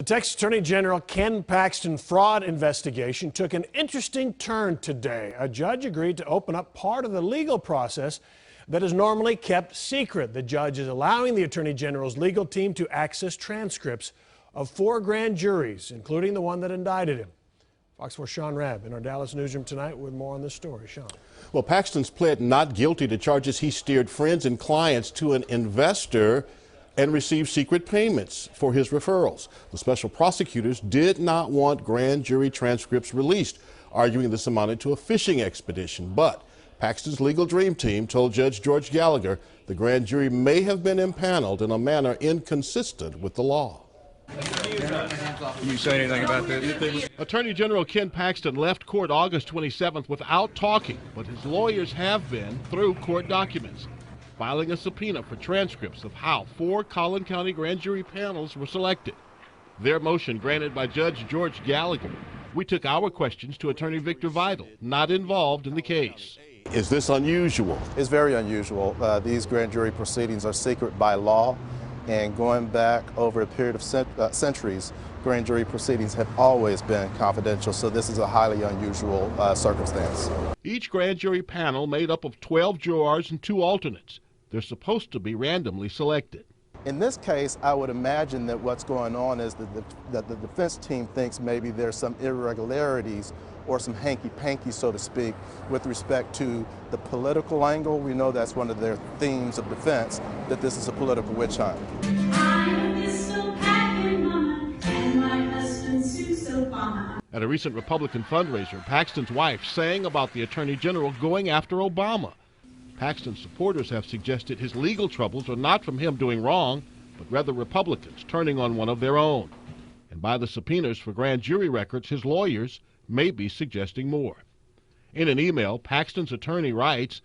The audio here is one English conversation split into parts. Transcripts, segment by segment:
The Texas Attorney General Ken Paxton fraud investigation took an interesting turn today. A judge agreed to open up part of the legal process that is normally kept secret. The judge is allowing the Attorney General's legal team to access transcripts of 4 grand juries, including the one that indicted him. Fox 4's Sean Rabb in our Dallas newsroom tonight with more on this story. Sean. Well, Paxton's pled not guilty to charges he steered friends and clients to an investor and received secret payments for his referrals. The special prosecutors did not want grand jury transcripts released, arguing this amounted to a fishing expedition. But Paxton's legal dream team told Judge George Gallagher the grand jury may have been impaneled in a manner inconsistent with the law. Can you say anything about this? Attorney General Ken Paxton left court August 27th without talking, but his lawyers have been through court documents, filing a subpoena for transcripts of how 4 Collin County grand jury panels were selected. Their motion granted by Judge George Gallagher. We took our questions to Attorney Victor Vidal, not involved in the case. Is this unusual? It's very unusual. These grand jury proceedings are secret by law, and going back over a period of centuries, grand jury proceedings have always been confidential, so this is a highly unusual circumstance. Each grand jury panel made up of 12 jurors and 2 alternates. They're supposed to be randomly selected. In this case, I would imagine that what's going on is that the defense team thinks maybe there's some irregularities or some hanky-panky, so to speak, with respect to the political angle. We know that's one of their themes of defense, that this is a political witch hunt. At a recent Republican fundraiser, Paxton's wife sang about the Attorney General going after Obama. Paxton's supporters have suggested his legal troubles are not from him doing wrong, but rather Republicans turning on one of their own. And by the subpoenas for grand jury records, his lawyers may be suggesting more. In an email, Paxton's attorney writes,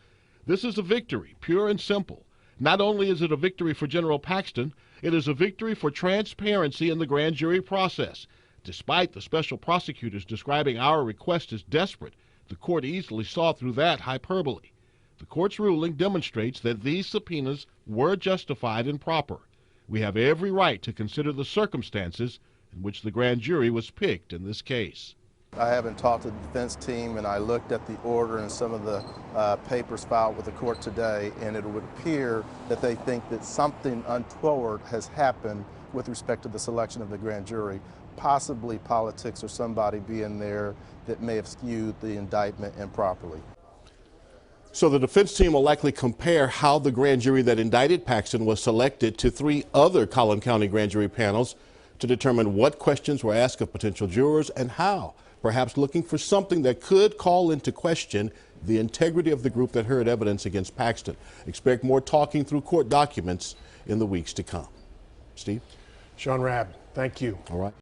"This is a victory, pure and simple. Not only is it a victory for General Paxton, it is a victory for transparency in the grand jury process. Despite the special prosecutors describing our request as desperate, the court easily saw through that hyperbole. The court's ruling demonstrates that these subpoenas were justified and proper. We have every right to consider the circumstances in which the grand jury was picked in this case." I haven't talked to the defense team, and I looked at the order and some of the papers filed with the court today, and it would appear that they think that something untoward has happened with respect to the selection of the grand jury, possibly politics or somebody being there that may have skewed the indictment improperly. So the defense team will likely compare how the grand jury that indicted Paxton was selected to 3 other Collin County grand jury panels to determine what questions were asked of potential jurors and how, perhaps looking for something that could call into question the integrity of the group that heard evidence against Paxton. Expect more talking through court documents in the weeks to come. Steve? Sean Rabb, thank you. All right.